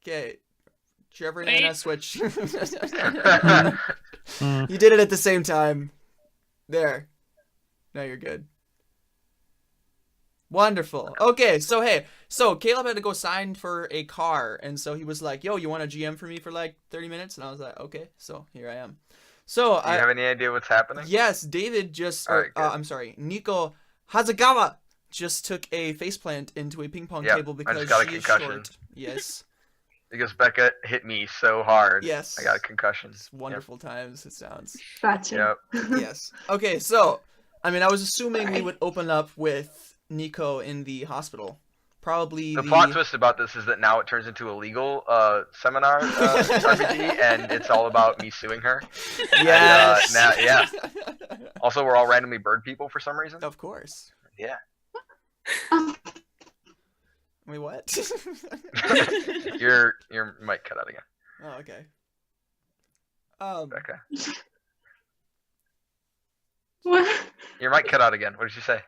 Okay. Trevor and Wait. Anna switch. You did it at the same time. There. Now you're good. Wonderful. Okay, so Caleb had to go sign for a car, and so he was like, "Yo, you want a GM for me for like 30 minutes?" And I was like, "Okay." So here I am. So Do you have any idea what's happening? yes, David just, Alright, good. I'm sorry, Nico Hazagawa just took a faceplant into a ping pong Yep, table I because just got a she is concussion. short. Yes. Because Becca hit me so hard. Yes. I got a concussion. It's wonderful times, it sounds. Gotcha. Yep. Yes. Okay, so, I mean, I was assuming we Sorry. would open up with Nico in the hospital. Probably The plot twist about this is that now it turns into a legal seminar RPG, and it's all about me suing her. Yes. And, yeah. Also, we're all randomly bird people for some reason. Of course. Yeah. Wait, what? Your mic cut out again, Oh, okay. Becca. What? Your mic cut out again. What did you say?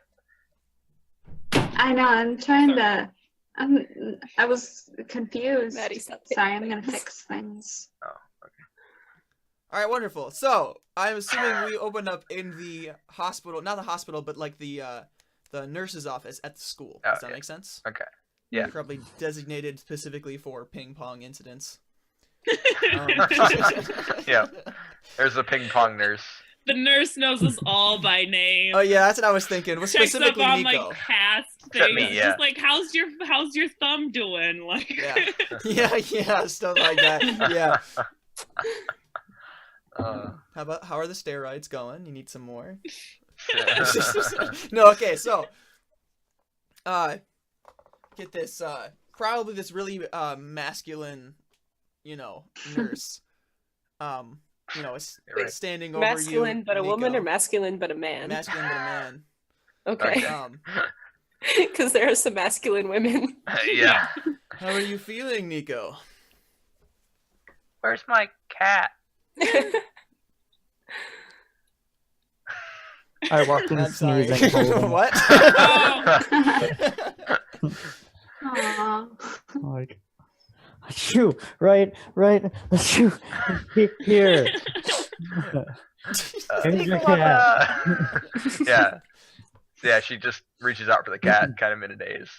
I know. I'm trying to. I was confused. Maddie, stop Sorry, I'm gonna fix things. Oh, okay. All right, wonderful. So, I'm assuming we opened up in the hospital, not the hospital, but like the nurse's office at the school. Does that Okay. make sense? Okay. Yeah. Probably designated specifically for ping pong incidents. Yeah. There's a ping pong nurse. The nurse knows us all by name. Oh yeah, that's what I was thinking. Was Checks up specifically on Nico. like past Except things. me, yeah. Just like how's your thumb doing? Like Yeah. Yeah, stuff like that. Yeah. How are the steroids going? You need some more? No, okay, so get this probably this really masculine, nurse. Right. Standing over Masculine you. but a woman, Nico. or masculine but a man? Masculine but a man. Okay. Um, Because there are some masculine women. Yeah. how are you feeling, Nico? Where's my cat? I walked in I'm sorry. sneezing. Holding. What? Aww. Like, achoo, right, achoo, here. Here's your cat. Yeah. Yeah, she just reaches out for the cat, kind of in a daze.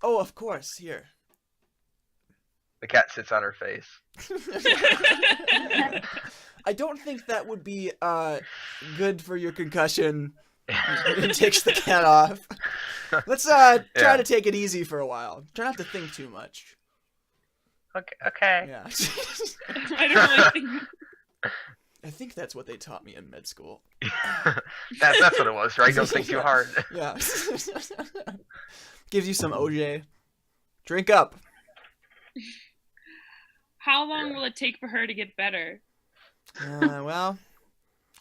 Oh, of course. Here. The cat sits on her face. I don't think that would be good for your concussion. It takes the cat off. Let's try Yeah. to take it easy for a while. Try not to think too much. Okay. Yeah. I don't really think I think that's what they taught me in med school. That's what it was, right? Don't think too hard. Yeah. Gives you some OJ. Drink up. how long will it take for her to get better? Well,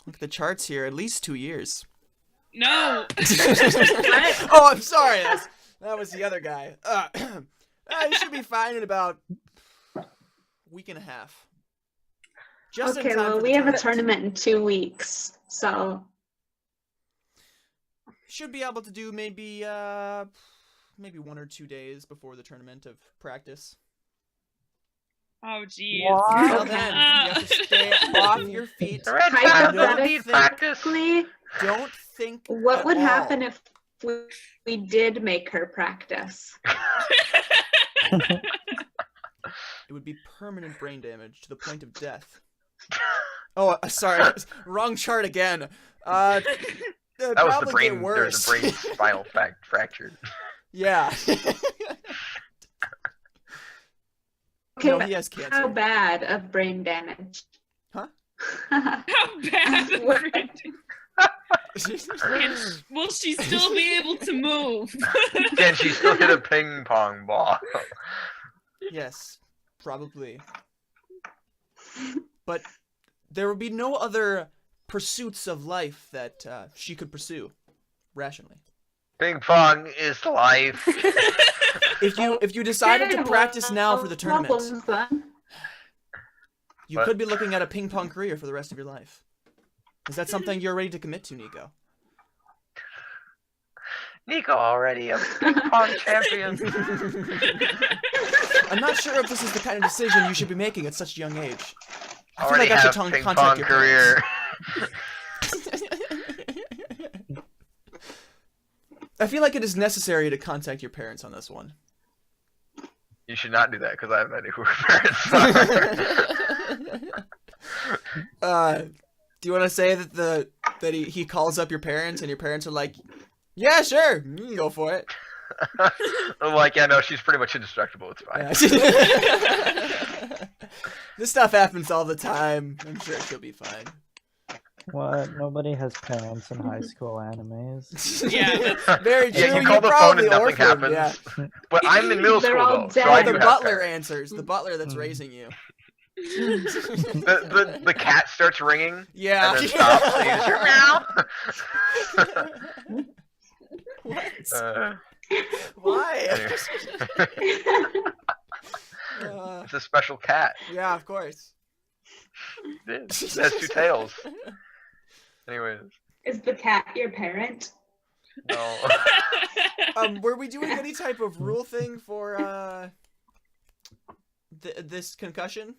look at the charts here. At least 2 years. No. Oh, I'm sorry. That was the other guy. You should be fine in about a week and a half. Just in Okay, time well, for we the have a tournament in 2 weeks, so Should be able to do maybe 1 or 2 days before the tournament of practice. Oh geez. Until then, you have to stay off your feet. The red flag don't need practice. hypothetically, Don't think. what at would all. happen if we did make her practice? It would be permanent brain damage to the point of death. Oh, sorry, wrong chart again. That was the probably brain. get There's worse. a brain spinal fracture. Yeah. Okay, No, he has how cancer. bad of brain damage? Huh? How bad? What- Will she still be able to move? Can she still hit a ping pong ball? Yes, probably. But there would be no other pursuits of life that she could pursue rationally. Ping pong is life. If you decided to Okay, practice well, now for the tournament, problems then. you What? could be looking at a ping pong career for the rest of your life. Is that something you're ready to commit to, Nico? Nico already a ping pong champion. I'm not sure if this is the kind of decision you should be making at such a young age. I feel Already like I have should ping contact pong your career. parents. I feel like it is necessary to contact your parents on this one. You should not do that because I have no idea who her parents are. Do you want to say that he calls up your parents and your parents are like, yeah, sure, you can go for it. I'm like, yeah, no, she's pretty much indestructible. It's fine. Yeah. This stuff happens all the time. I'm sure she'll be fine. What? Nobody has parents in high school animes. Yeah, Very true. Yeah, you call You're the phone probably and nothing orphaned, happens. yeah. But I'm in middle They're school all though, dead. so I Oh, do the have butler parents. answers. The butler that's raising you. The cat starts ringing. Yeah. And then stops. And you just hear, meow. What? Why? Anyway. Uh, It's a special cat. yeah, of course. It is. It has two tails. Anyways, Is the cat your parent? no. Were we doing any type of rule thing for this concussion?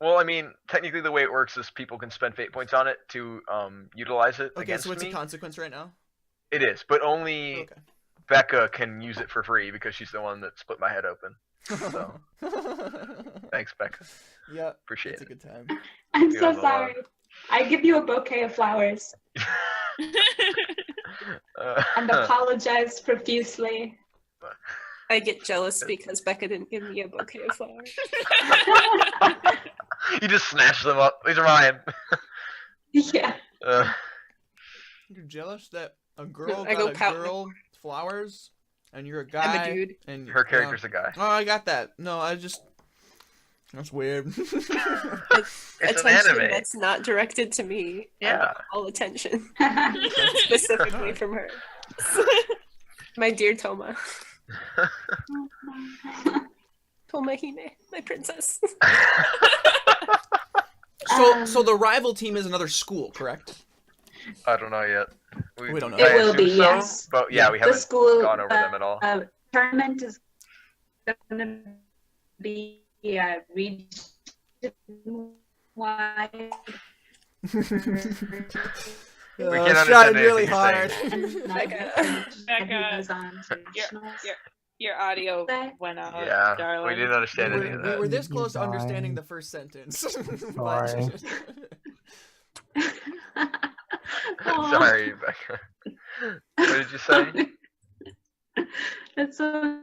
Well, I mean, technically the way it works is people can spend fate points on it to utilize it Okay, against so it's me. a consequence right now. It is, but only Okay. Becca can use it for free because she's the one that split my head open. So, thanks, Becca. Yeah, Appreciate it's a it. good time. I'm Yeah, so no, sorry. I give you a bouquet of flowers and apologize profusely. I get jealous because Becca didn't give me a bouquet of flowers. You just snatch them up. These are mine. Yeah. You're jealous that a girl I go got a pouting. girl flowers, and you're a I'm guy. a dude. And Her character's a guy. Oh, I got that. No, that's weird. It's Attention an anime. that's not directed to me. Yeah. All attention. Specifically from her. My dear Toma. Toma Hime, my princess. So the rival team is another school, correct? I don't know yet. We don't know. It I will be, assume so, yes. But yeah, we The haven't school gone over them at all. Tournament is going to be region-wide. We can't trying understand really anything you're hard. Your audio went out, Yeah, darling. we didn't understand any of We that. were this close to Fine. understanding the first sentence. But- Sorry. Sorry, Becca. What did you say? It's okay.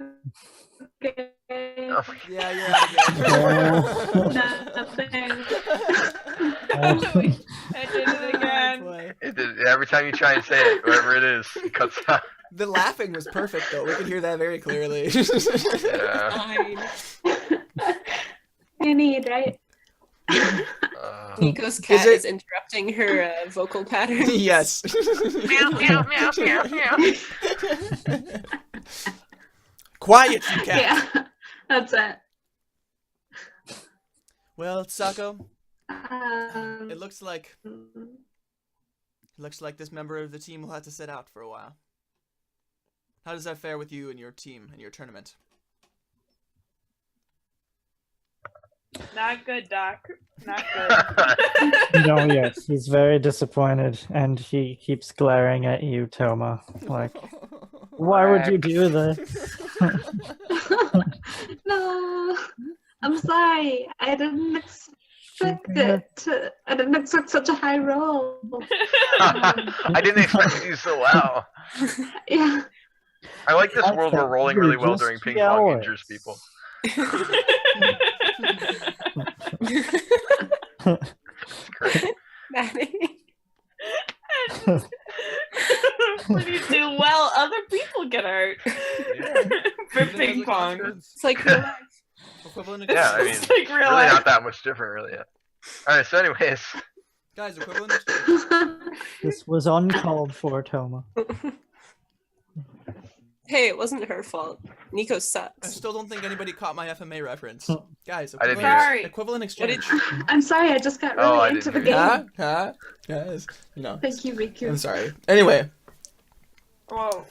Oh my yeah, you're out Nothing. I did it again. Boy. It did, every time you try and say it, whatever it is, it cuts out. The laughing was perfect, though. We could hear that very clearly. Yeah. Fine. You need, right? Nico's cat it- is interrupting her vocal pattern. Yes. Meow, meow, meow, meow, meow. Quiet, you cat. Yeah, that's it. Well, Sako, it looks like this member of the team will have to sit out for a while. How does that fare with you and your team and your tournament? Not good, Doc. Not good. No, yes, he's very disappointed, and he keeps glaring at you, Toma. Like, why would you do this? No, I'm sorry. I didn't expect it. I didn't expect such a high roll. I didn't expect to do so well. Yeah. I like this I world where thought rolling you were really well just during ping pong jealous. injures people. Great. Maddie. When you do well, other people get hurt. For ping pong. It's like real life. Equivalent Yeah, I mean, It's like real really life. not that much different, really. Yeah. All right, so anyways, Guys, equivalent exchange. This was uncalled for, Toma. Hey, it wasn't her fault. Nico I sucks. still don't think anybody caught my FMA reference. Guys, I didn't equivalent, hear it. equivalent What exchange. did I'm sorry. I just got Oh, I really into the didn't hear game. Huh? Guys, no. Thank you, Riku. I'm sorry. Anyway, Whoa.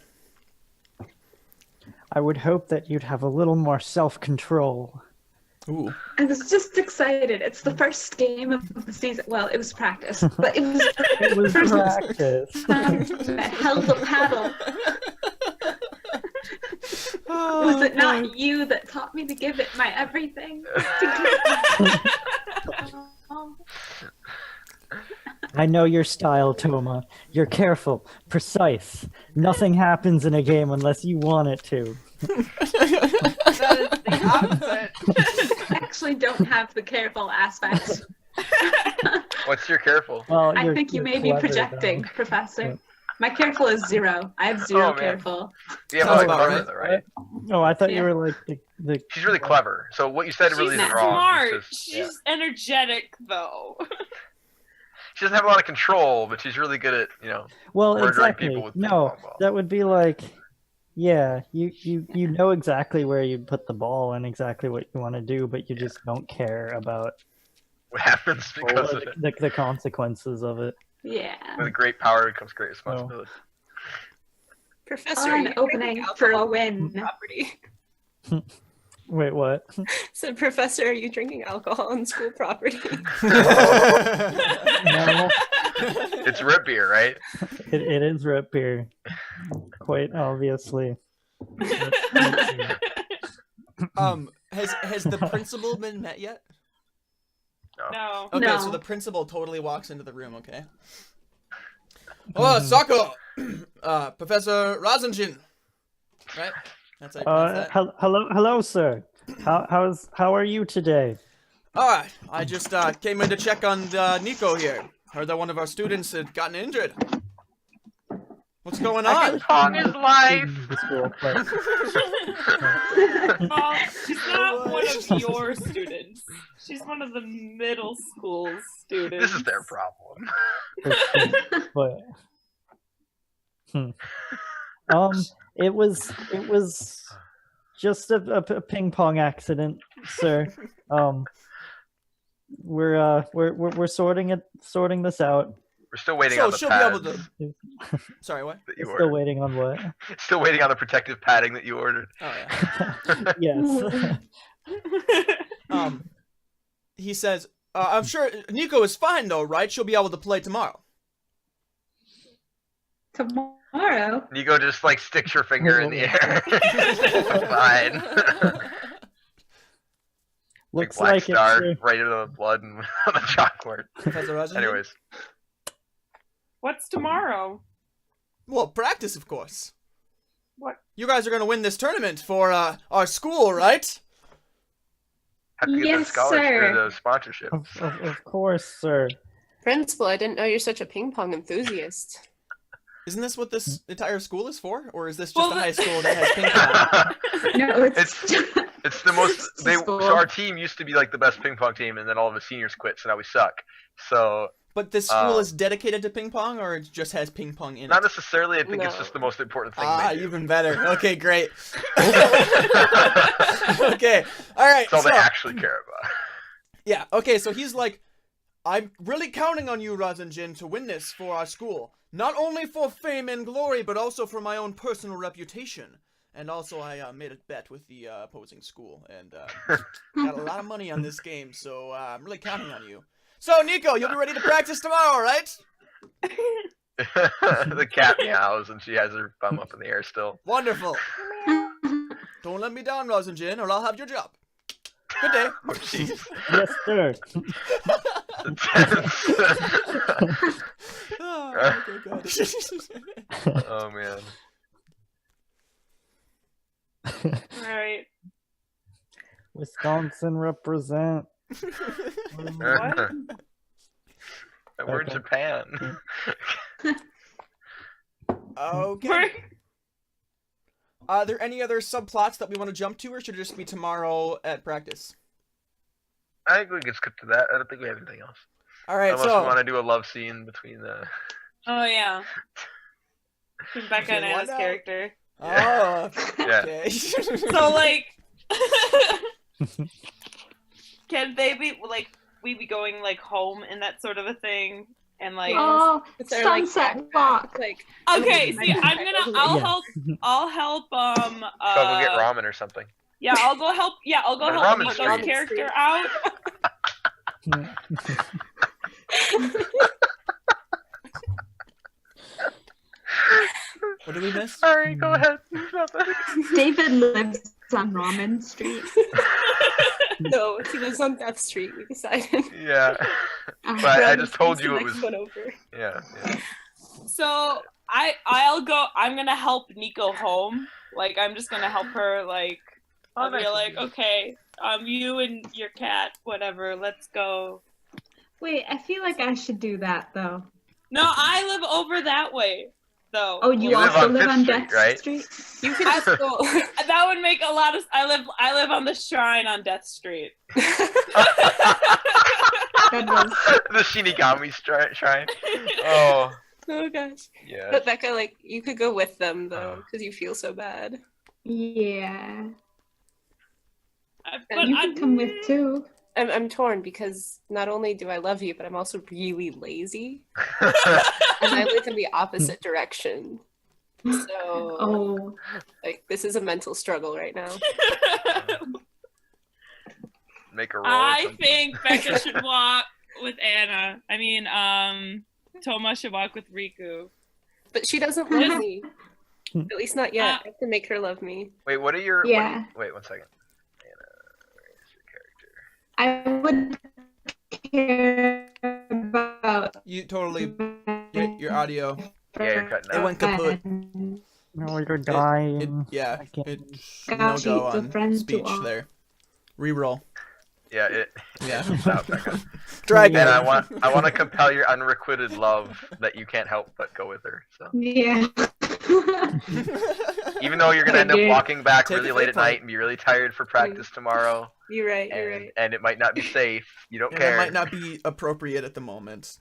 I would hope that you'd have a little more self-control. Ooh. I was just excited. It's the first game of the season. Well, it was practice, but it was It was the first practice. time I held a paddle. Was it not you that taught me to give it my everything? I know your style, Toma. You're careful, precise. Nothing happens in a game unless you want it to. That is the opposite. I actually don't have the careful aspect. What's your careful? Well, I think you you're may be clever, projecting, though. Professor. Yeah. My careful is 0. I have 0 Oh, man. careful. Yeah, Sounds like about clever, right. though, right? Oh, I thought Yeah. you were like the She's really clever. So what you said She's really isn't wrong. smart. It's just- She's yeah. energetic, though. She doesn't have a lot of control, but she's really good at, Well, murdering exactly. people with No, ping pong balls. that would be like, yeah, you know exactly where you put the ball and exactly what you want to do, but you just don't care about what happens because of it. the consequences of it. Yeah. With great power comes great responsibility. Professor, Oh, are an you opening drinking for a alcohol on win. property? Wait, what? So, Professor, are you drinking alcohol on school property? No, It's root beer, right? it is root beer, quite obviously. Has the principal been met yet? No. Okay, No. so the principal totally walks into the room, okay? Oh, Sako! Professor Razanjin! Right? That's how you pronounce that? Hello, sir. How are you today? Alright, I just came in to check on Nico here. Heard that one of our students had gotten injured. What's going on? Pong is life! The school, but- Well, she's not one of your students. She's one of the middle school students. This is their problem. but it was just a ping pong accident, sir. We're sorting this out. We're still waiting So on the she'll be able pads to. Sorry, what? that you Still ordered. waiting on what? Still waiting on the protective padding that you ordered. Oh, yeah. Yes. He says, I'm sure Nico is fine though, right? She'll be able to play tomorrow. Tomorrow? Nico just like sticks your finger in the air. Fine. Looks Black like star it's right into the blood and on the chalkboard. Professor Razanjin? Anyways, What's tomorrow? Well, practice, of course. What? You guys are gonna win this tournament for our school, right? have to get Yes, the scholarship sir. or the sponsorship. of course, sir. Principal, I didn't know you're such a ping pong enthusiast. Isn't this what this entire school is for? Or is this just Well, a high school that has ping pong? No, it's It's the most. School. So our team used to be like the best ping pong team, and then all of the seniors quit, so now we suck. So But this school is dedicated to ping pong, or it just has ping pong in it? not necessarily. I think it's No. just the most important thing. Ah, they do. even better. Okay, great. Okay, all right. It's all So, they actually care about. yeah, okay. So he's like, I'm really counting on you, Razanjin, to win this for our school. Not only for fame and glory, but also for my own personal reputation. And also, I made a bet with the opposing school, and got a lot of money on this game. So I'm really counting on you. So, Nico, you'll be ready to practice tomorrow, right? The cat meows, and she has her bum up in the air still. Wonderful. Don't let me down, Razanjin, or I'll have your job. Good day. Oh, jeez. Yes, sir. Oh, okay, good. Oh man. Alright. Wisconsin represent. What? We're in Okay. Japan. Okay. We're- Are there any other subplots that we want to jump to, or should it just be tomorrow at practice? I think we can skip to that. I don't think we have anything else. All right, Unless so we want to do a love scene between the. Oh, yeah. Rebecca and Okay, why Anna's not? character. Oh, Yeah. okay. So, like, can they be, like, we be going, like, home and that sort of a thing? and like. Oh, It's our, like, sunset walk. Like Okay, see, I'll Yeah. help. I'll help. So go get ramen or something. Yeah, I'll go help. Yeah, I'll go But help ramen Nico's street. character out. What did we miss? Sorry, go ahead. David lives on Ramen Street. no, he lives on Death Street. We decided. Yeah. But I just told you it was. One over. Yeah. So I'll go. I'm gonna help Nico home. Like I'm just gonna help her. Like I'll be like, okay, you and your cat, whatever. Let's go. Wait, I feel like I should do that though. No, I live over that way, though. Oh, you You live also on live Fifth on Street, Death right? Street? You can just go. That would make a lot of. I live on the shrine on Death Street. That was... The Shinigami shrine. Oh. Oh gosh. Yeah. But Becca, like, you could go with them though, because you feel so bad. Yeah. But You can come with too. I'm torn because not only do I love you, but I'm also really lazy, and I live in the opposite direction. So, Oh. like, this is a mental struggle right now. Make a roll. I think Becca should walk with Anna. I mean, Toma should walk with Riku. But she doesn't love me. At least not yet. I have to make her love me. Wait, what are your? Yeah. Wait 1 second. Anna, where is your character? I would care about You totally your audio. Yeah, you're cutting It out. went kaput. No, you're dying. Yeah, I can't- it's Got no you, go the on friends speech to all. there. Reroll. Yeah, it. Yeah. Stop, Becca. Try And again. I want to compel your unrequited love that you can't help but go with her. So yeah. even though you're gonna end up Okay. walking back Take really it late for at a point. night and be really tired for practice tomorrow, You're right. You're and, right. and it might not be safe. You don't And care. it might not be appropriate at the moment.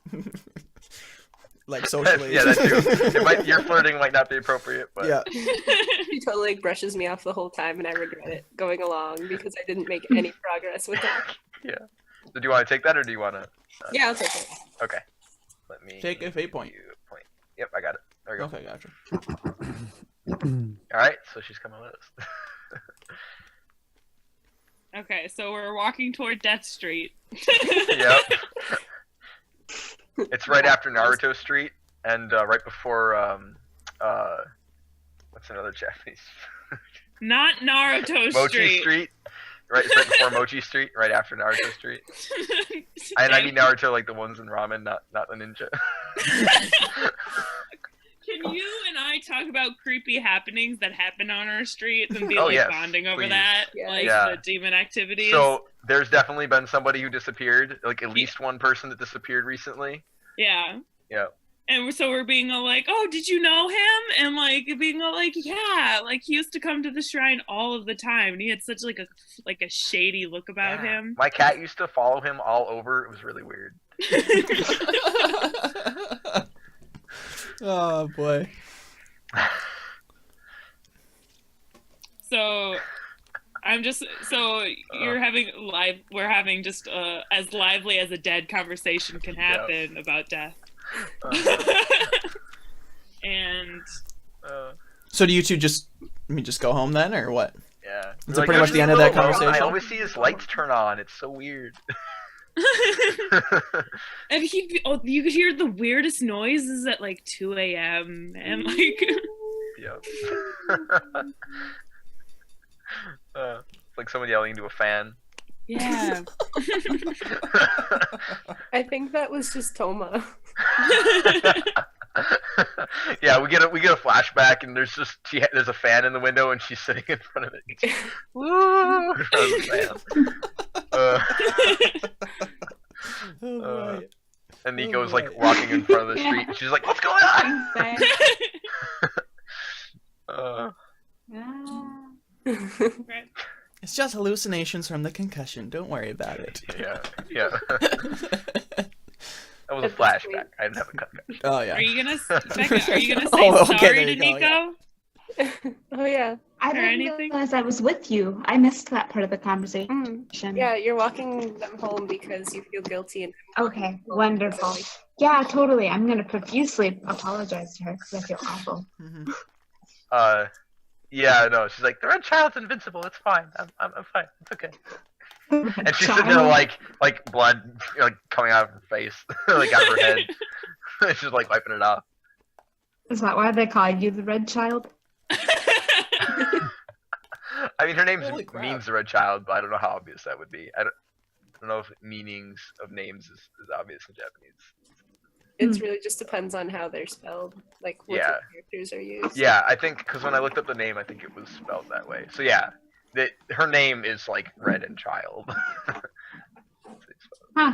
Like socially. Yeah, that too. Your flirting might not be appropriate, but Yeah. She totally like, brushes me off the whole time, and I regret it going along because I didn't make any progress with her. So do you want to take that or do you want to? Yeah, I'll take it. Okay. Let me Take a fate point. give you a point. Yep, I got it. There we go. Okay, gotcha. All right, so she's coming with us. Okay, so we're walking toward Death Street. Yep. It's right after Naruto Street and right before what's another Japanese? Not Naruto Mochi Street. Right, it's right before Mochi Street, right after Naruto Street. And I mean Naruto like the ones in ramen, not the ninja. Can you and I talk about creepy happenings that happen on our street and be Oh, like yes, bonding over please. that? Yeah. Like Yeah. the demon activities? So there's definitely been somebody who disappeared, like at least one person that disappeared recently. yeah. Yeah. And so we're being all like, oh, did you know him? And like being all like, yeah, like he used to come to the shrine all of the time. And he had such like a shady look about Yeah. him. My cat used to follow him all over. It was really weird. Oh boy. So you're having we're having just as lively as a dead conversation can happen about death. And So do you two just go home then, or what? Yeah. Is that pretty much the end of that I conversation? always see his lights turn on. It's so weird. and you could hear the weirdest noises at like 2 a.m. and like Yep. It's like someone yelling into a fan. yeah. I think that was just Toma. Yeah, we get a flashback, and there's a fan in the window, and she's sitting in front of it. Woo! In front of the fan. Oh boy. And Nico's boy. like walking in front of the street, and she's like, "What's going on?" It's just hallucinations from the concussion. Don't worry about it. Yeah. That was a flashback. I didn't have a cut. Oh yeah. Are you gonna Becca, are you gonna say Oh, okay, sorry there to you go, Nico? yeah. Oh yeah. I Or didn't anything? realize I was with you. I missed that part of the conversation. Yeah, you're walking them home because you feel guilty and Okay, wonderful. Yeah, totally. I'm gonna profusely apologize to her because I feel awful. Yeah, no. She's like, the red child's invincible. It's fine. I'm fine. It's okay. And she's sitting there Child. like blood like coming out of her face, like out of her head. She's like wiping it off. Is that why they call you the red child? I mean, her name Holy crap. means the red child, but I don't know how obvious that would be. I don't know if meanings of names is obvious in Japanese. it really just depends on how they're spelled, like what Yeah. characters are used. Yeah, I think because when I looked up the name, I think it was spelled that way. So yeah, her name is like Red and Child. Huh.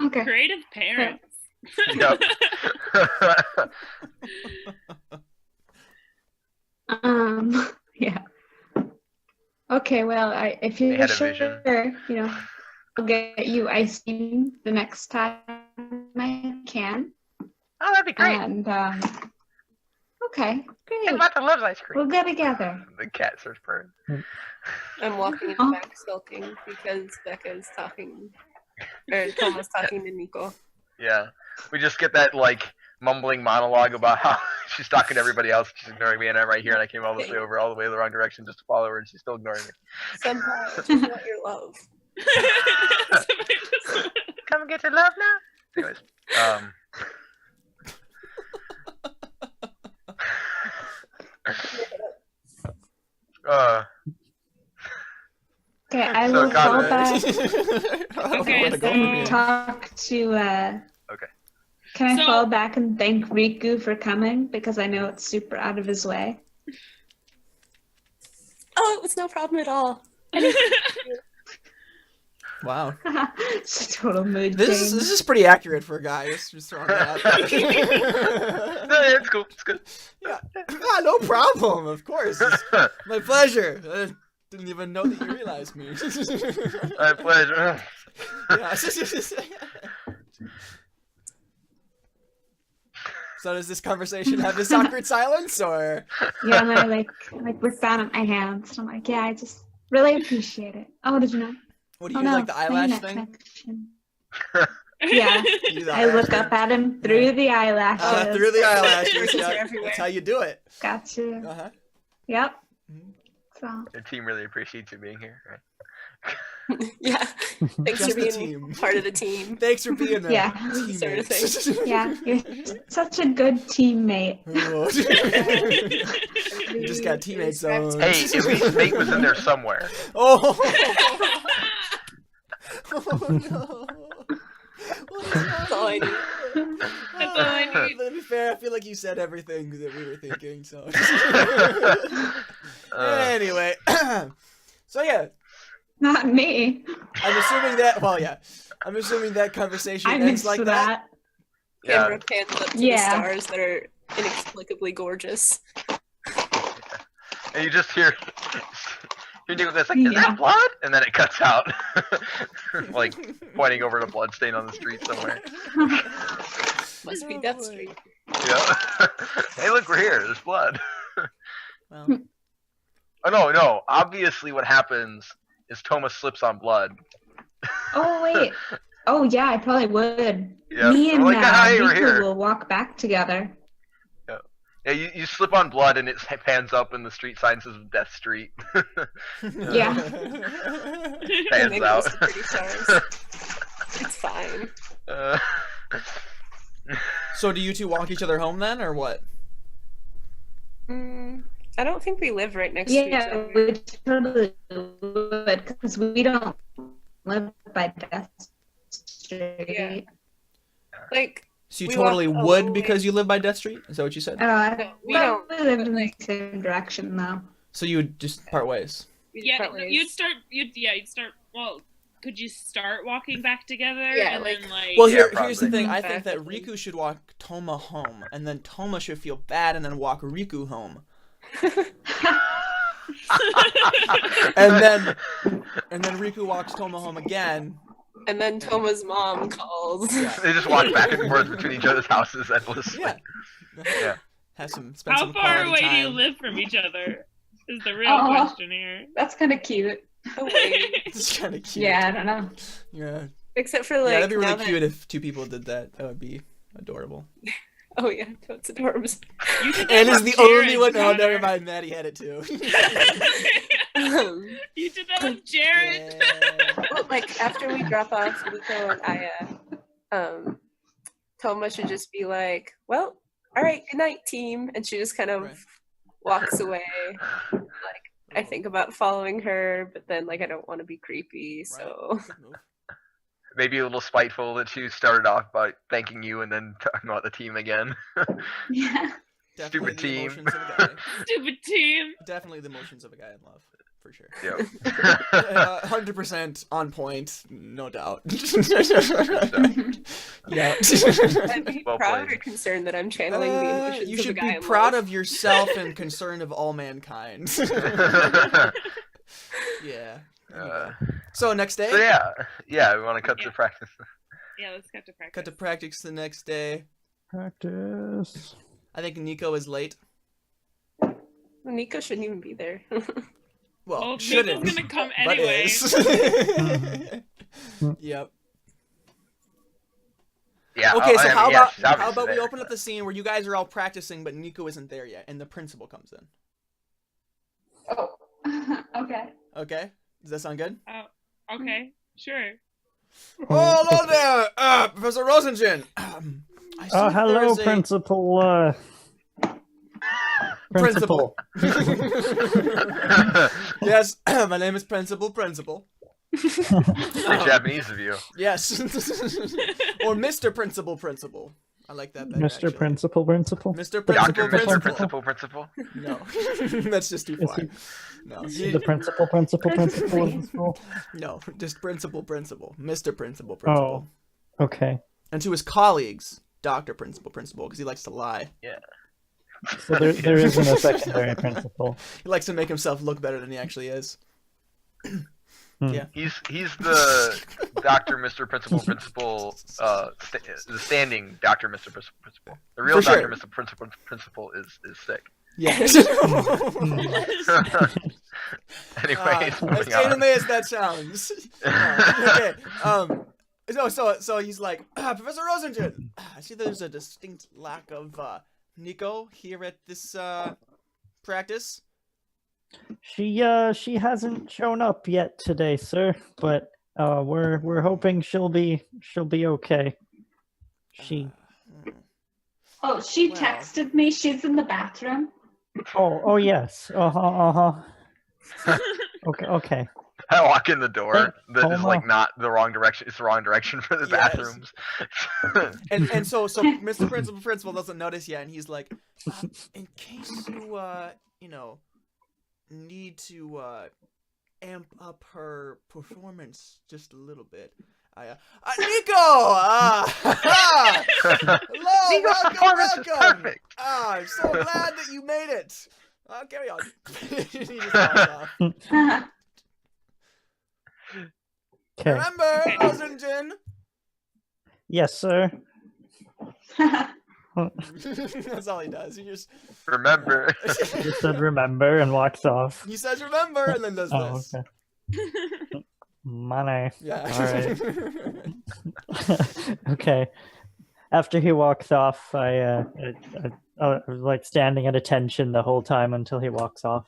Okay. Creative parents. Yep. Yeah. Okay, well, if They you're had a sure, vision. you know, I'll get you ice cream the next time I can. Oh, that'd be great. And, okay, great. And Martha loves ice cream. We'll get together. The cat starts purring. I'm walking in the back sulking because Becca is talking, or Toma's talking to Nico. Yeah, we just get that like mumbling monologue about how she's talking to everybody else. She's ignoring me, and I'm right here, and I came all the way over, all the way the wrong direction just to follow her, and she's still ignoring me. Somehow, I just want your love. Come and get your love now. Anyways, Okay, I So, will fall Conrad. back. Okay, so Talk to, Okay. Can I So- fall back and thank Riku for coming? Because I know it's super out of his way. Oh, it was no problem at all. Wow. It's a total mood This change. is pretty accurate for a guy. Just throwing that out there. No, yeah, it's cool. It's good. Yeah, no problem. Of course, it's my pleasure. I didn't even know that you realized me. My pleasure. Yeah. So does this conversation have this awkward silence, or? Yeah, and I like look down at my hands. And I'm like, yeah, I just really appreciate it. Oh, did you know? What do you Oh use, no, like the eyelash internet thing? connection. Yeah, You do the I eyelash look thing? up at him through the eyelashes. Through the eyelashes. Eyelashes are Yeah, everywhere. that's how you do it. Got you. Uh-huh. Yep. Mhm. So The team really appreciates you being here, right? Yeah. Thanks Just for the being team. part of the team. Thanks for being there. Yeah. Sort of teammate. yeah, you're such a good teammate. Oh. You just got teammates on. Hey, at least Nate was in there somewhere. Oh. Oh no. That's all I need. That's all I need. To be fair, I feel like you said everything that we were thinking. So Uh, anyway, so yeah, Not me. I'm assuming that. Well, yeah, I'm assuming that conversation I ends missed like that. that. yeah. Camera pans up to Yeah. the stars that are inexplicably gorgeous. And you just hear Nico goes like, "Is Yeah. that blood?" And then it cuts out, like pointing over to blood stain on the street somewhere. Must be Oh, Death boy. Street. Yeah. Hey, look, we're here. There's blood. Well, Oh no! Obviously, what happens is Toma slips on blood. Oh wait. Oh yeah, I probably would. Yeah. Me and We're like, "Hi, we're Riku here." will walk back together. Yeah, you slip on blood and it pans up and the street sign says Death Street. Yeah. And Pans then out. goes to pretty stars. It's fine. Uh, so do you two walk each other home then, or what? I don't think we live right next to each Yeah, other. we totally would because we don't live by Death Street. Yeah. Like, So you We totally walk would away. because you live by Death Street? Is that what you said? No, we don't, We live in but, the same direction though. So you would just part ways. we Yeah, part ways. you'd start. Well, could you start walking back together? Yeah, and like- then like. Well, Yeah, here's the probably. thing. I think that Exactly. Riku should walk Toma home, and then Toma should feel bad, and then walk Riku home, and then Riku walks Toma home again. And then Toma's mom calls. Yeah. they just walk back and forth between each other's houses endlessly. Yeah. Yeah. spend How some far quality away do you time. live from each other? Is the real Oh. question here. That's kind of cute. It's kind of cute. Yeah, I don't know. Yeah. Except for like Yeah, that'd be now really that- cute if 2 people did that. That would be adorable. Oh yeah, that's adorable. You did that And is with the only Jared, one. Oh, never Connor. mind. Maddie had it too. You did that with Jared. Yeah. Well, like after we drop off Nico and Aya, Toma should just be like, "Well, all right, good night, team," and she just kind of Right. walks away. Like I think about following her, but then like I don't want to be creepy, so Good move. Maybe a little spiteful that she started off by thanking you and then talking about the team again. Yeah. Definitely Stupid the team. emotions of a guy. Stupid team. Definitely the emotions of a guy in love, for sure. Yep. 100% on point, no doubt. Yeah. I'd be Well proud played. or concerned that I'm channeling the emotions You of a should guy be in proud love. of yourself and concerned of all mankind. Yeah. So next day, So yeah, we want to cut to practice. Yeah, let's get to practice. cut to practice the next day. Practice. I think Nico is late. Nico shouldn't even be there. Well, Well, shouldn't. Nico's gonna come but anyway. is. Yep. Yeah. Okay, so how about she's obviously how about we there, open up the scene where you guys are all practicing, but Nico isn't there yet, and the principal comes in. Oh. Okay. Okay, does that sound good? Okay, sure. Oh, hello there, Professor Rosengren. I see Hello, there's a- Principal. Principal. Yes, my name is Principal. Very Japanese of you. Yes, or Mr. Principal. I like that better. Mr. actually. Principal. Mr. Doctor, Principal. Mr. Principal. No, that's just too Is far. he- No, The principal of the school. no, just Principal. Mr. Principal. Oh. Okay. And to his colleagues, Doctor Principal, because he likes to lie. So there isn't a secondary principal. He likes to make himself look better than he actually is. Yeah. He's the Doctor, Mr. Principal, the standing Doctor, Mr. Principal. The real For sure. Doctor, Mr. Principal is sick. Yes. Anyways, As moving anime on. as that sounds. Okay. So he's like, Professor Rosengren, I see there's a distinct lack of Nico here at this practice. She hasn't shown up yet today, sir. But we're hoping she'll be okay. She. Oh, she Wow. texted me. She's in the bathroom. Oh yes. Okay. I walk in the door that is Toma. like not the wrong direction. It's the wrong direction for the Yes. bathrooms. And so Mr. Principal doesn't notice yet, and he's like, in case you need to amp up her performance just a little bit. Nico! Hello, Nico's performance is welcome. perfect. I'm so glad that you made it. Carry on. He just walks off. Okay. Remember, Rosengren? Yes, sir. That's all he does. He just Remember. He said remember and walks off. he says remember and then does Oh, this. okay. Money. Yeah. Okay. After he walks off, I was like standing at attention the whole time until he walks off.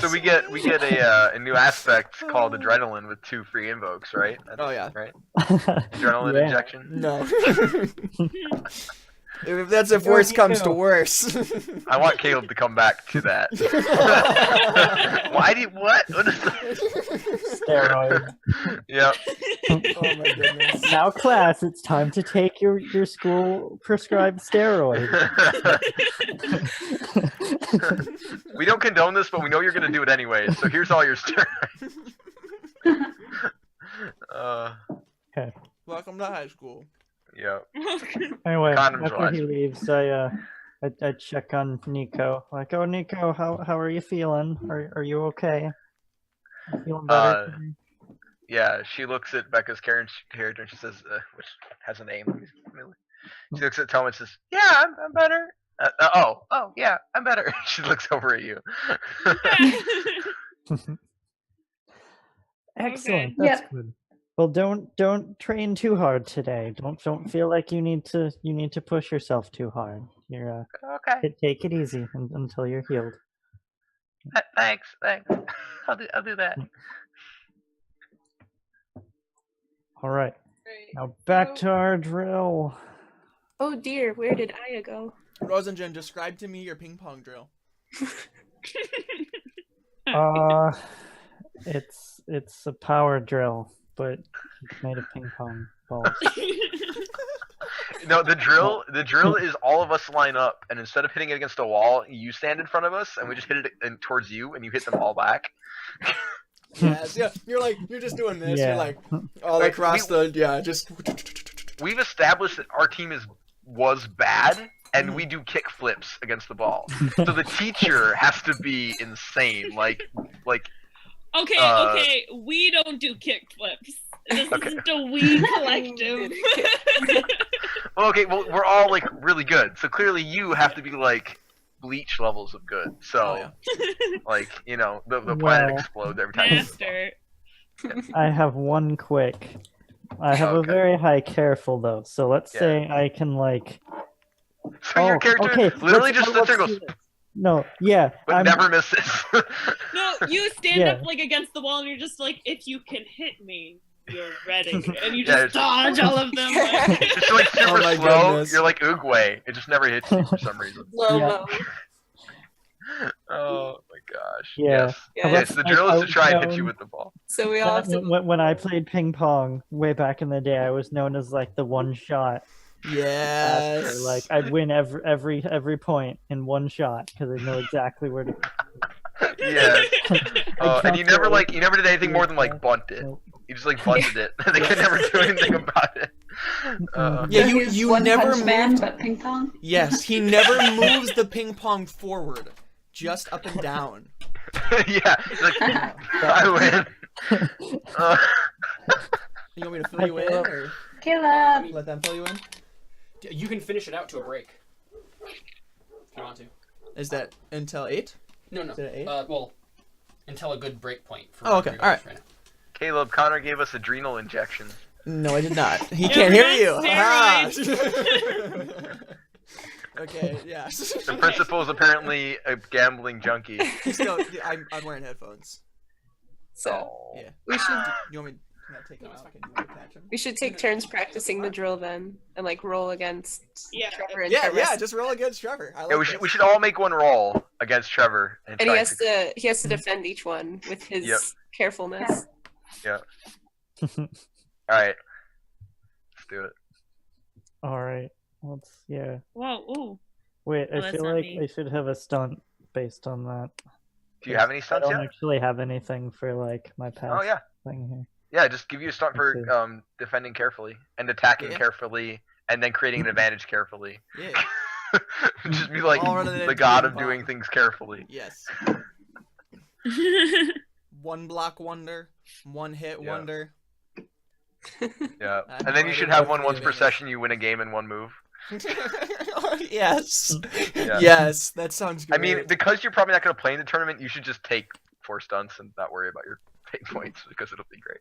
So we get a new aspect called adrenaline with 2 free invokes, right? Oh yeah. Right. Adrenaline Yeah. injection. No. That's if worse comes to worse. I want Caleb to come back to that. Why do you, what? What is that? Steroid. Yep. Oh my goodness. Now, class, it's time to take your school prescribed steroid. We don't condone this, but we know you're gonna do it anyway. So here's all your steroids. Welcome to high school. Yep. Anyway, Condoms after watch. he leaves, I check on Nico. Like, oh, Nico, how are you feeling? Are you okay? You feeling better? Yeah, she looks at Becca's character and she says, which has a name. She looks at Toma and says, "Yeah, I'm better." Oh, yeah, I'm better. She looks over at you. Excellent. Okay. That's Yeah. good. Well, don't train too hard today. Don't feel like you need to push yourself too hard. You're Okay. take it easy until you're healed. Thanks. I'll do that. All right. Right. Now back to our drill. Oh dear, where did Aya go? Rosingen, describe to me your ping pong drill. It's a power drill, but it's made of ping pong balls. No, the drill is all of us line up, and instead of hitting it against a wall, you stand in front of us, and we just hit it towards you, and you hit them all back. Yes, yeah. You're just doing this. Yeah. You're like all Like, across just. We've established that our team was bad, and we do kick flips against the ball. So the teacher has to be insane, like. Okay, we don't do kick flips. This isn't a we collective. Well, we're all like really good, so clearly you have to be like Bleach levels of good. So, Oh, yeah. like the planet Well. explodes every time. Master. I have one quick. I have a Okay. very high careful though. So let's Yeah. say I can like. So your character literally just sits there and goes, No, yeah. but never misses. No, you stand Yeah. up like against the wall and you're just like, if you can hit me, you're ready. And you Yeah, just dodge all of them. Like... It's like super Oh my slow. goodness. You're like Oogway. It just never hits you for some reason. Slow-mo. Oh my gosh. Yeah. Yes. Yeah. Yes, the drill is to try and hit you known- with the ball. So we all have to. When I played ping pong way back in the day, I was known as like the one shot. Yes. master. Like I'd win every point in one shot because I know exactly where to. Yes. And you never jumped you never did anything more than like bunt it. Nope. You just like bunted it. They could never do anything about it. Yeah, He's you one never punch man, moved. but ping pong. Yes, he never moves the ping pong forward, just up and down. Yeah. It's like, I win. You want me to fill you in, or Caleb. let them fill you in? You can finish it out to a break. If you want to. Is that until 8? No. Is it 8? Well, until a good break point. For Oh, okay. everybody Alright. now. Caleb, Connor gave us adrenal injections. No, I did not. He Yeah, can't we're hear not you. Ah. Okay, yeah. The principal's apparently a gambling junkie. He's still, I'm wearing headphones. So Oh. Yeah. we should You want me to take them out? Can you attach them? we should take turns practicing the drill then, and like roll against Yeah. Trevor and Yeah, Trevor. yeah. Just roll against Trevor. I like Yeah, we should all make one roll against Trevor and And try he has to defend each one with his Yep. carefulness. All right. Let's do it. All right. Yeah. Whoa, ooh. Wait, Oh, I that's feel not like me. I should have a stunt based on that. Do you have any I stunts don't yet? actually have anything for like my past Oh yeah. thing here. Yeah, just give you a stunt Let's see. for defending carefully and attacking Yeah. carefully and then creating an advantage carefully. Yeah. Just be like All related the to god ping of doing pong. things carefully. Yes. One block wonder, one hit Yeah. wonder. Yeah. I have And then no you should idea have what one once the per advantage is. session you win a game in one move. Yes. Yeah. Yes, that sounds good. I mean, because you're probably not going to play in the tournament, you should just take 4 stunts and not worry about your fate points because it'll be great.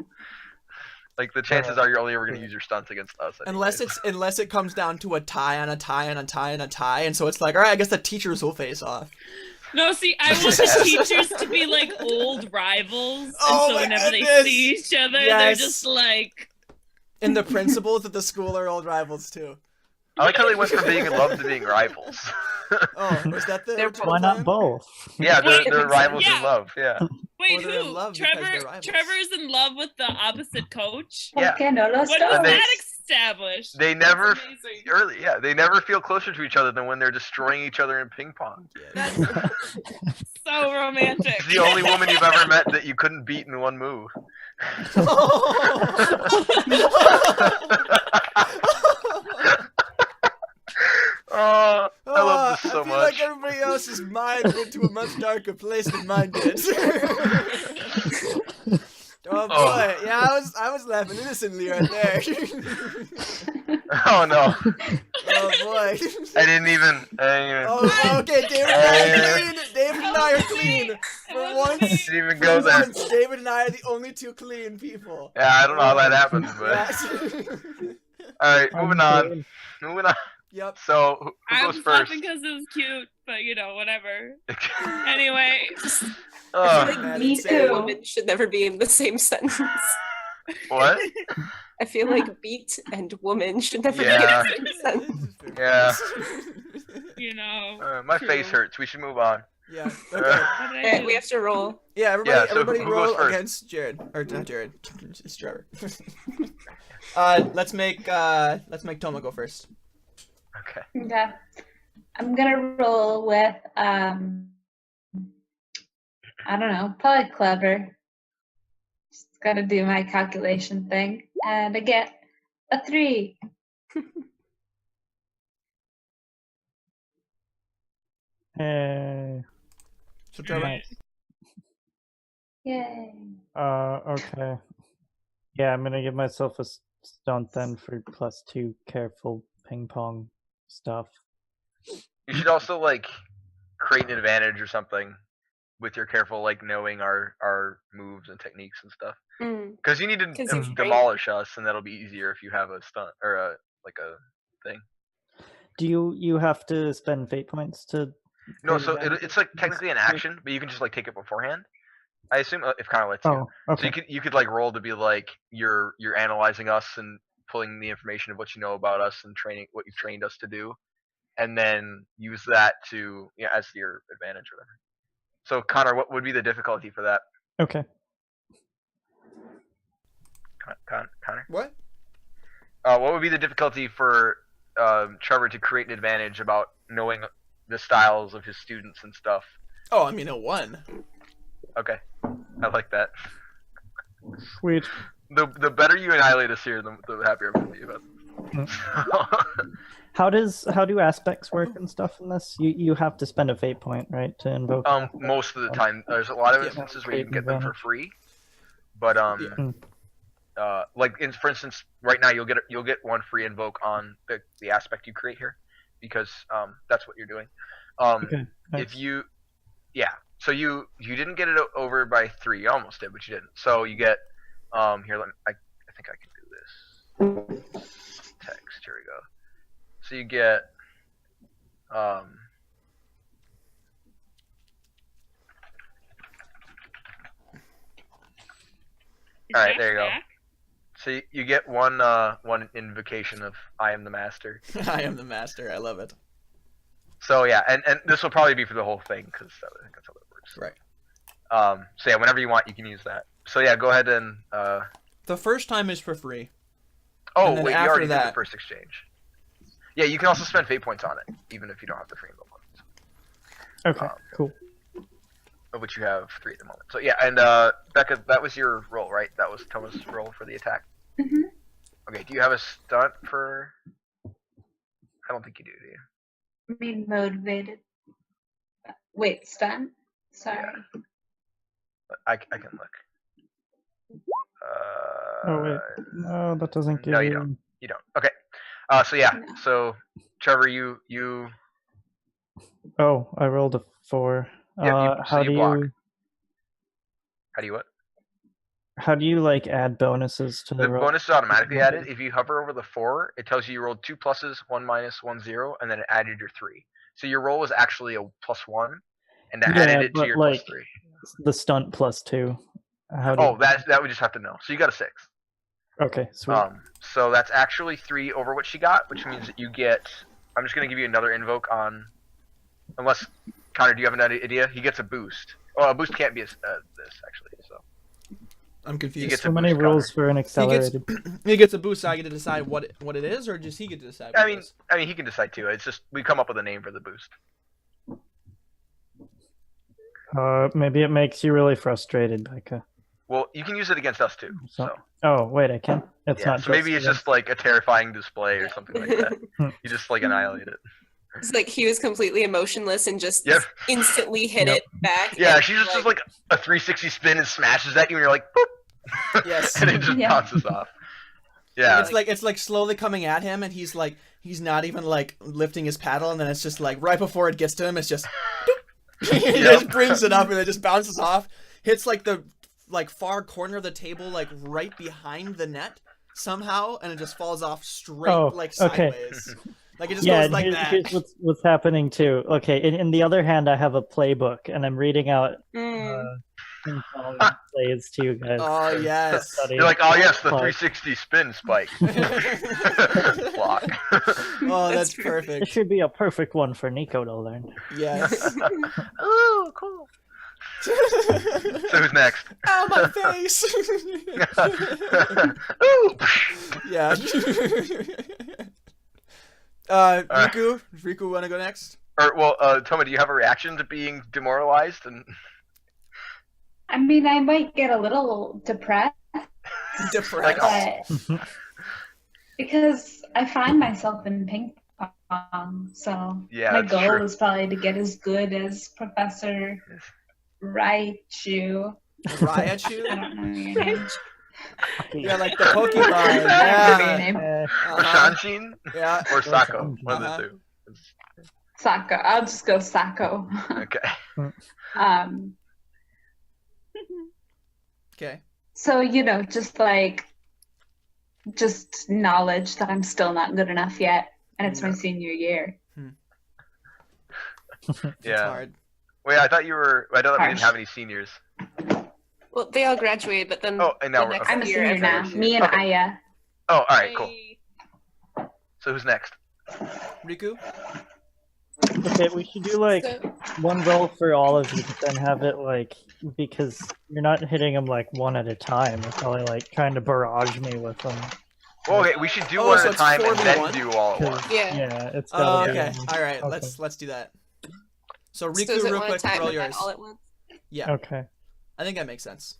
Like the chances are you're only ever going to use your stunts against us. unless anyways. unless it comes down to a tie on a tie and a tie and a tie, and so it's like, all right, I guess the teachers will face off. No, see, I want the teachers to be like old rivals, Oh and so my whenever goodness. they see each other, they're Yes. just like, And the principals at the school are old rivals too. I like how they went from being in love to being rivals. Oh, was that the? They're original Why not plan? both? Yeah, Wait, they're rivals yeah. in love. Yeah. wait, they're in who? love because they're Trevor? rivals. Trevor's in love with the opposite coach. Yeah. Okay, no, let's When go. was And they- that established? They never That's amazing. early. Yeah, they never feel closer to each other than when they're destroying each other in ping pong. Yes. So romantic. It's the only woman you've ever met that you couldn't beat in one move. Oh, I love this so I feel much. like everybody else's mind went to a much darker place than mine did. Oh boy, yeah, I was laughing innocently right there. Oh no. Oh boy. I didn't even. Oh, okay, David and I are clean. David and I are clean. For once, Didn't even go there. David and I are the only two clean people. Yeah, I don't know how that happened, but. Yeah. Alright, moving on. Moving on. Yep. So, who I goes was first? laughing because it was cute, but whatever. Anyway, I feel Mad like beat insane. and woman should never be in the same sentence. What? I feel like beat and woman should never Yeah. be in the same sentence. Yeah. My face true. hurts. We should move on. Yeah. Okay. What did I Alright, do? we have to roll. Yeah. Everybody. Yeah, so everybody who goes roll first? against Jared or not Jared. It's Trevor. Let's make Toma go first. Okay. Okay. I'm gonna roll with I don't know, probably clever. Just gotta do my calculation thing. And I get a 3. Hey. So Trevor. Nice. Yay. Okay. Yeah, I'm gonna give myself a stunt then for +2 careful ping pong stuff. You should also, like, create an advantage or something with your careful, like, knowing our moves and techniques and stuff. Mm. Because you need to 'Cause you've demolish us, and that'll be easier if you have a stunt or a thing. Do you have to spend fate points to? No, create so advantage? it's like technically an action, but you can just like take it beforehand. I assume if kind of lets you. Oh, So okay. you could like roll to be like you're analyzing us and pulling the information of what you know about us and training what you've trained us to do, and then use that to as your advantage or whatever. So Connor, what would be the difficulty for that? Okay. Connor, What? what would be the difficulty for Trevor to create an advantage about knowing the styles of his students and stuff? Oh, I mean a 1. Okay, I like that. Sweet. The better you annihilate us here, the happier I'm gonna be about this. How do aspects work and stuff in this? You have to spend a fate point, right, to invoke? Most of the time, there's a lot of Yeah. instances where you can get them for free, but like for instance, right now you'll get one free invoke on the aspect you create here, because that's what you're doing. Okay. Nice. If you, so you didn't get it over by 3, you almost did, but you didn't. So you get here. I think I can do this. Text. Here we go. So you get all right, there you go. So you get one invocation of I am the master. I am the master. I love it. So yeah, and this will probably be for the whole thing because I think that's how it works. Right. So yeah, whenever you want, you can use that. So yeah, go ahead and. The first time is for free. Oh And then wait, you after already did the that- first exchange. Yeah, you can also spend fate points on it, even if you don't have the free invoke points, Okay. Cool. of which you have 3 at the moment. So yeah, and Becca, that was your roll, right? That was Toma's roll for the attack. Mhm. Okay, do you have a stunt for? I don't think you do you? I mean motivated. Wait, stun? Sorry. I can look. Oh wait. No, that doesn't give No, you. you don't. You don't. Okay. So yeah. No. So Trevor, you. Oh, I rolled a 4. Yeah, so how you do block. you? How do you what? How do you like add bonuses to the The roll? bonus is automatically added. If you hover over the 4, it tells you rolled 2 pluses, 1 minus, 1 0, and then it added your 3. So your roll was actually a +1, and that Yeah, added it to but, your like, +3. The stunt +2. How do Oh, that we just have to know. So you got a 6. Okay, sweet. So that's actually 3 over what she got, which means that you get. I'm just gonna give you another invoke on. Unless Connor, do you have an idea? He gets a boost. Oh, a boost can't be this actually. So I'm He confused. gets So a many boost, rules for an He gets accelerated. he gets a boost. So I get to decide what it is, or does he get to decide? What I it mean, is? he can decide too. It's just we come up with a name for the boost. Maybe it makes you really frustrated, Becca. Well, you can use it against us too. So Oh wait, I can. It's yeah. not. So maybe it's just like a terrifying display or something like that. Hmm. You just like annihilate it. It's like he was completely emotionless and just Yep. instantly hit Yep. it back. Yeah, and, she just does like a 360 spin and smashes at you, and you're like, boop. Yes. And it just Yeah. bounces off. Yeah. It's like slowly coming at him, and he's not even like lifting his paddle, and then it's just like right before it gets to him, it's just he Yep. just brings it up, and it just bounces off, hits like the far corner of the table, like right behind the net somehow, and it just falls off straight like okay. sideways. Like it just Yeah, goes like that. here's what's happening too. Okay, in the other hand, I have a playbook, and I'm reading out ping pong plays to you guys. Oh to yes. study. You're like, oh yes, the Like- 360 spin spike. Block. Oh, that's It perfect. should be a perfect one for Nico to learn. Yes. Ooh, cool. So who's next? Ow, my face. Ooh. Yeah. Riku, wanna go next? Or well, Toma, do you have a reaction to being demoralized? And I mean, I might get a little depressed, Depressed. but because I find myself in ping pong, so Yeah, my that's goal true. is probably to get as good as Professor Raichu. I Raichu? don't know your name. Yeah, like the Pokemon. I don't remember your Yeah. name. or Uh-huh. Shanshin Yeah. or Sako, one Uh-huh. of the two. Sako. I'll just go Sako. Okay. Okay. So, just knowledge that I'm still not good enough yet, and it's my senior year. It's Yeah. hard. Wait, I thought we didn't Harsh. have any seniors. Well, they all graduated, but then Oh, and now the we're next okay. I'm a year, senior now. everyone- Me and Okay. Aya. Oh, all right, cool. Yay. So who's next? Riku? Okay, we should do like So, one roll for all of you, but then have it like because you're not hitting them like one at a time. You're probably like trying to barrage me with them. Well, okay, we should do Oh, one so at a it's time and then 4v1? do all at once. yeah. Yeah, it's Oh, gotta be. okay. All right. Okay. Let's do that. So So Riku, is it real one quick, at a time roll and then yours. all at once? Yeah, Okay. I think that makes sense.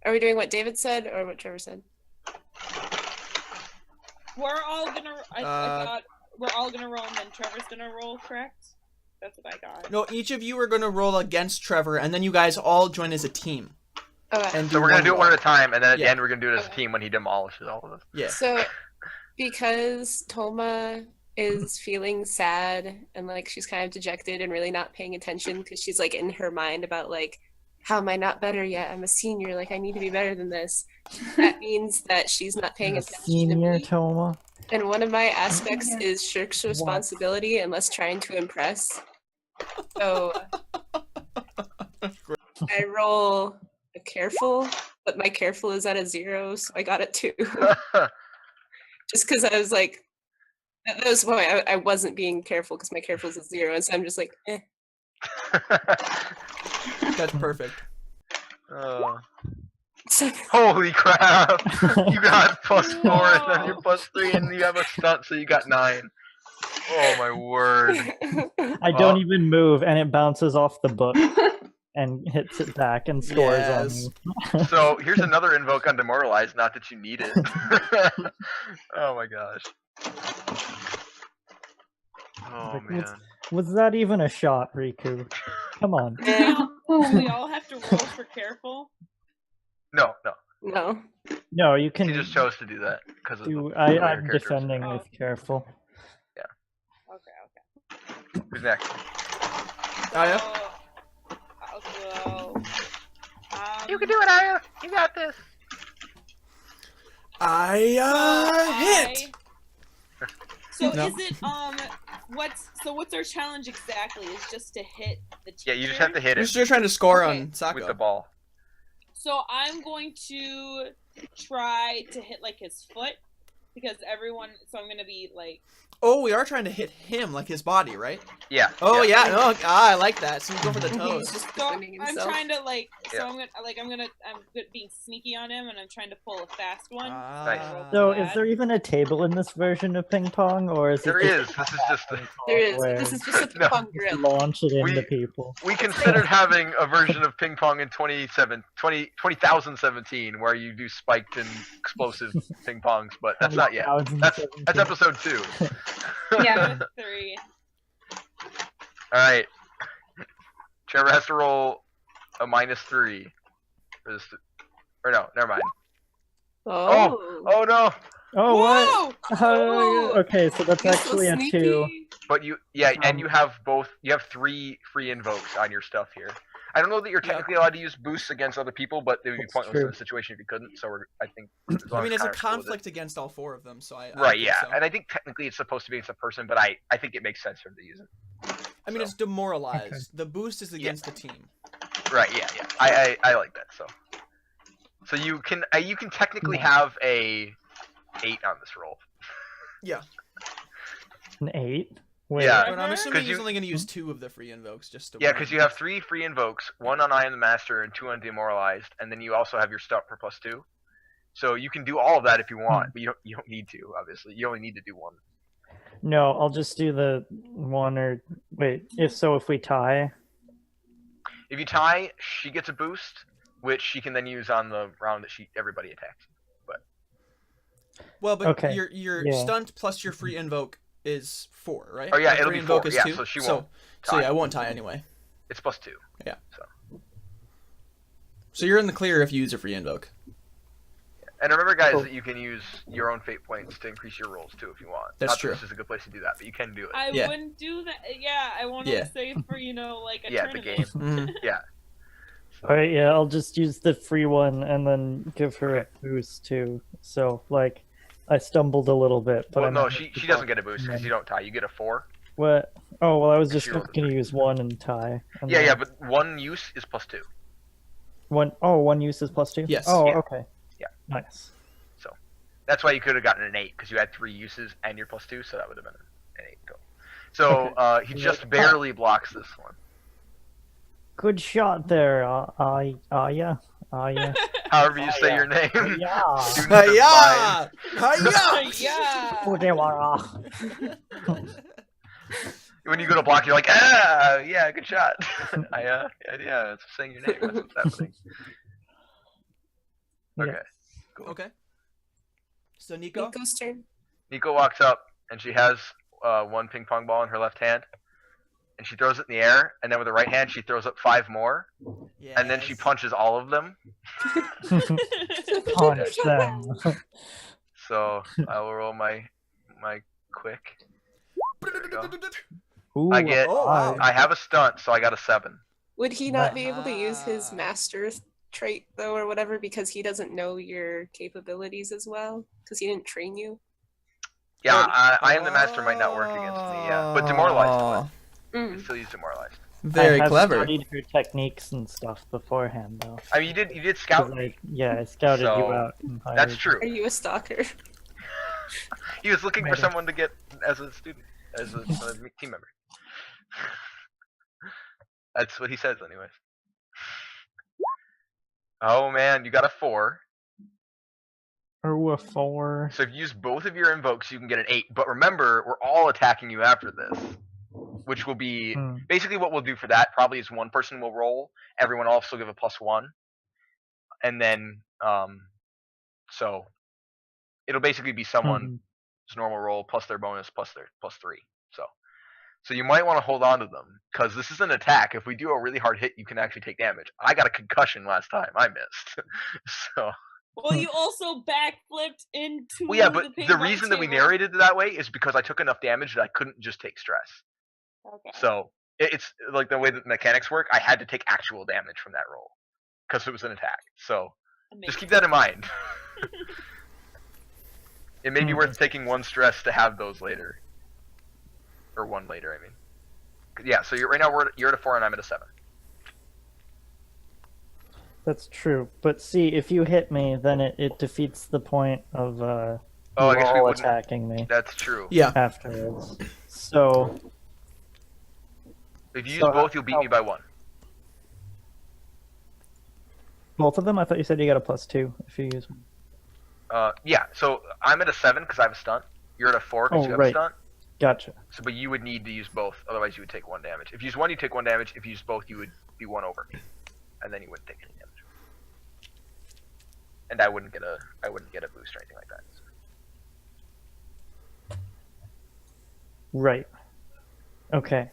Are we doing what David said or what Trevor said? We're all gonna. I Uh, thought we're all gonna roll, and then Trevor's gonna roll. Correct? That's what I got. No, each of you are gonna roll against Trevor, and then you guys all join as a team. Okay. And So we're gonna do it one at a time, and then at the Yeah. end we're gonna do it as a Okay. team when he demolishes all of us. Yeah. So, because Toma is feeling sad and like she's kind of dejected and really not paying attention because she's like in her mind about like, how am I not better yet? I'm a senior. Like I need to be better than this. That means that she's not paying A attention to senior me. Toma. And one of my aspects Senior. is shirks responsibility and less trying to impress. So I roll a careful, but my careful is at a 0, so I got a 2. Just because I was like, at this point, I wasn't being careful because my careful is a 0, and so I'm just like, eh. That's perfect. Oh. So, Holy crap! You got +4 and then you're +3 and you have a stunt, so you got 9. Oh my word! I don't even move, and it bounces off the book and hits it back and scores Yes. on me. So here's another invoke on demoralize. Not that you need it. Oh my gosh. Oh Like, man. Was that even a shot, Riku? Come on. Do we all have to roll for careful? No, no. no. No, you can He just chose to do that because of do. the way your I'm character is. defending with careful. Okay. Who's next? Aya? So, I'll go. You can do it, Aya. You got this. I hit. So No. is it what's our challenge exactly? Is just to hit the teacher? Yeah, you just have to hit You're it still trying to score Okay. on Sako. with the ball. So I'm going to try to hit like his foot because everyone. So I'm gonna be like. Oh, we are trying to hit him, like his body, right? Yeah. Oh yeah, no, I like that. So you go for the toes. Just So defending I'm himself. trying to like. So Yeah. I'm being sneaky on him, and I'm trying to pull a fast one. Ah. So, is there even a table in this version of ping pong, or is There it is. just This is just a, There is. where This is just a No. fun you grip. launch it into We- people? we considered having a version of ping pong in 2017 where you do spiked and explosive ping pongs, but that's not yet. That's 2017. episode 2. Yeah. 3. Alright. Trevor has to roll a -3. For this, or no, never mind. Oh no! Oh, what? Whoa! Okay, so that's You're so actually a 2. sneaky. But and you have both. You have 3 free invokes on your stuff here. I don't know that you're Yeah. technically allowed to use boosts against other people, but it would be That's pointless true. in the situation if you couldn't. So I think. As I long mean, as it's a Connor's cool with it. conflict against all 4 of them, so I Right, think yeah, so. and I think technically it's supposed to be against a person, but I think it makes sense for him to use it. I mean, So. it's demoralized. Okay. The boost is against the team. Right, yeah. I like that. So you can technically have a 8 on this roll. Yeah. An 8? Wait. Yeah. But I'm assuming 'Cause he's you- only going to use 2 of the free invokes just to Yeah, win. because you have 3 free invokes, 1 on I am the Master and 2 on Demoralized, and then you also have your stuff for +2. So you can do all of that if you want, but you don't need to. Obviously, you only need to do 1. No, I'll just do the 1 or... Wait, if we tie... If you tie, she gets a boost, which she can then use on the round that everybody attacks. Well, but Okay, your yeah. stunt plus your free invoke is 4, right? Oh, yeah, Your it'll free be invoke 4, is yeah, 2. so she won't So tie. yeah, I won't tie anyway. It's +2. Yeah. So. So you're in the clear if you use a free invoke. And remember, guys, Cool. that you can use your own fate points to increase your rolls too if you want. That's Not that true. This is a good place to do that, but you can do it. I Yeah. wouldn't do that. Yeah, I want to Yeah. save for like a Yeah, the tournament. game. Mhm. Yeah. Alright, yeah, I'll just use the free one and then give her a boost too. So, like, I stumbled a little bit, but Well, I no, managed she to doesn't block get a boost and because then- you don't tie. You get a 4. What? Oh, well, I was Because just you rolled a going to use 1 and tie. And Yeah, then yeah, but 1 use is +2. one use is +2? Yes. Oh, Yeah. okay. Yeah. Nice. So that's why you could have gotten an 8 because you had 3 uses and you're +2, so that would have been an 8 total. So Okay. he just barely blocks this one. Good shot there, yeah. Yeah. However you say yeah. your name. Yeah. Student of Hiya! Hiya! Yeah. Udewara. mine. When you go to block, you're like, yeah, good shot. yeah, it's saying your name. That's what's happening. Yeah. Okay. Cool. Okay. So Nico? Nico's turn. Nico walks up and she has 1 ping pong ball in her left hand, and she throws it in the air, and then with the right hand she throws up 5 more, and then she Yes. punches all of them. Punch them. So I will roll my quick. There we go. Ooh, I get- Oh, wow. I have a stunt, so I got a 7. Would he not be able to use Ah. his master trait though, or whatever, because he doesn't know your capabilities as well? Because he didn't train you. Yeah, I am the master might not work against me. Yeah, but demoralized. would. You Mm. still use demoralized. Very I have clever. studied her techniques and stuff beforehand, though. I mean, you did 'Cause scout. I scouted you So, out. And That's hired- true. Are you a stalker? He was looking for Maybe. someone to get as a student, as a team member. That's what he says, anyways. Oh man, you got a 4. Or a 4. So if you use both of your invokes, you can get an 8. But remember, we're all attacking you after this, which will be Hmm. basically what we'll do for that. Probably is one person will roll, everyone else will give a +1, and then so it'll basically be someone's normal roll plus their bonus plus their +3. So you might want to hold on to them because this is an attack. If we do a really hard hit, you can actually take damage. I got a concussion last time. I missed. So. Well, you also backflipped into. Well, yeah, but ping the pong reason that we table. narrated it that way is because I took enough damage that I couldn't just take stress. Okay. So it's like the way that the mechanics work. I had to take actual damage from that roll because it was an attack. So just keep that in mind. It may be worth taking 1 stress to have those later, or 1 later. I mean, yeah. So right now you're at a 4 and I'm at a 7. That's true. But see, if you hit me, then it defeats the point of Oh, I guess we all wouldn't. attacking me That's true. Yeah. afterwards. So, If you use So both, you'll beat me by 1. both of them? I thought you said you got a +2 if you use one. Yeah. So I'm at a 7 because I have a stunt. You're at a 4 because Oh, you have right. a stunt. Gotcha. So, but you would need to use both, otherwise you would take 1 damage. If you use 1, you take 1 damage. If you use both, you would be 1 over me, and then you wouldn't take any damage. And I wouldn't get a boost or anything like that. Right. Okay.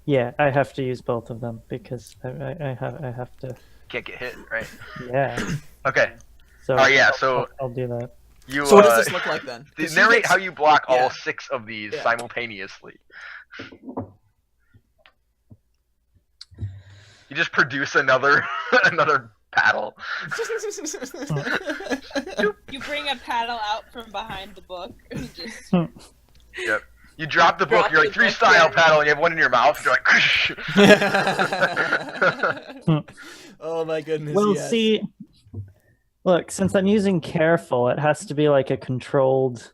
Yeah, I have to use both of them because I have to. Can't get hit, right? Yeah. Okay. So. Oh yeah. So I'll do that. you. So what does this look like then? 'Cause he narrate gets- how you block yeah. all 6 of these Yeah. simultaneously. You just produce another another paddle. You bring a paddle out from behind the book and just Yep. You drop the book. Drop You're the like 3 book, style yeah. paddle, and you have one in your mouth. You're like. Oh my goodness. Well, yes. see, look, since I'm using careful, it has to be like a controlled,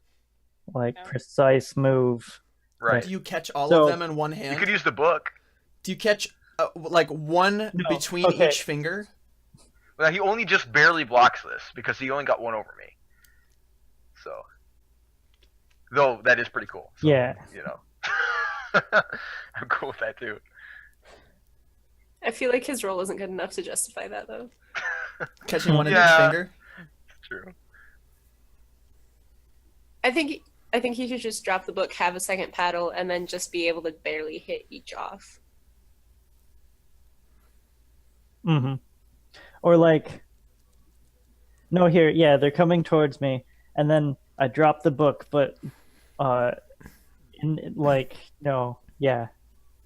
like Yeah. precise move. Right. Do you catch all So- of them in one hand? You could use the book. Do you catch like one No, between okay. each finger? Well, he only just barely blocks this because he only got one over me. So, though that is pretty cool. So, Yeah. You know, I'm cool with that too. I feel like his role isn't good enough to justify that though. Catching one in each Yeah. finger? True. I think he should just drop the book, have a second paddle, and then just be able to barely hit each off. Mm-hmm. Or like, no, here, yeah, they're coming towards me, and then I drop the book, but, no, yeah,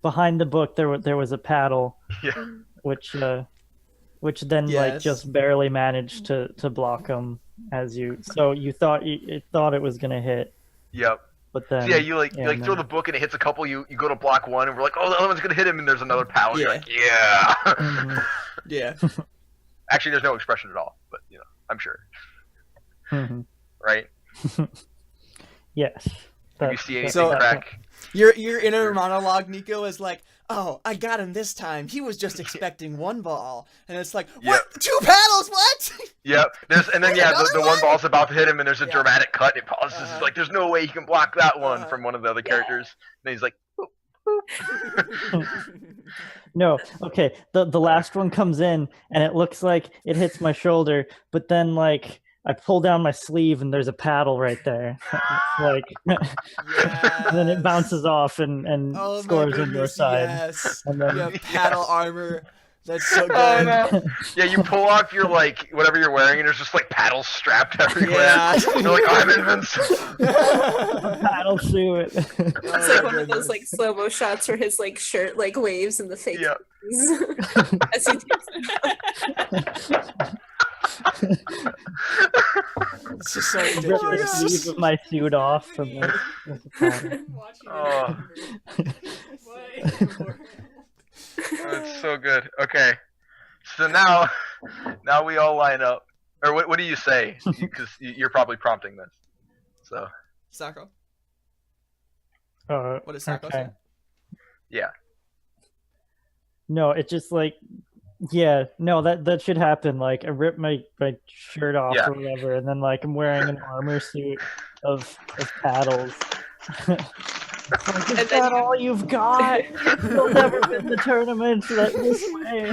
behind the book there was a paddle, Yeah. which then like Yes. just barely managed to block them as you. So you thought it was gonna hit, Yep. but then So yeah, you yeah, like throw no. the book and it hits a couple. You go to block one, and we're like, oh, the other one's gonna hit him, and there's another paddle. You're Yeah. like, yeah. Mhm, Yeah. Actually, there's no expression at all, but you know, I'm sure, mhm. right? Yes. If you That- see that- anything So- that- crack, Your inner monologue, Nico, is like, "Oh, I got him this time. He was just expecting one ball," and it's like, "What? 2 paddles? What?" yep. And then yeah, the Another one one? ball's about to hit him, and there's a Yeah. dramatic cut. And it pauses. Uh-huh. It's like, there's no way he can block that one Uh-huh. from one of the other characters. And then he's like, boop, boop. No, okay. The last one comes in and it looks like it hits my shoulder, but then like I pull down my sleeve and there's a paddle right there. It's like and then it Yes. bounces off and Oh my scores on your goodness, side. yes. And then You have paddle armor. That's so good. Oh, no. Yeah, you pull off your like whatever you're wearing, and there's just like paddles strapped everywhere. Yeah. You're like, I'm invincible. paddle shoot. It's like one of those like slow-mo shots where his like shirt like waves in the fake Yeah. as he takes It's just so Rip the ridiculous. sleeve of my suit off and like, there's a paddle. Oh, that's so good. Okay, so now we all line up. Or what do you say? Because you're probably prompting this. So Sacro? Uh, What does Sacro okay. say? yeah, No, it just like yeah, no, that should happen. Like I rip my shirt off Yeah. or whatever, and then like I'm wearing an armor suit of paddles. It's like, is And then that all you've got? You'll never win the tournament this way.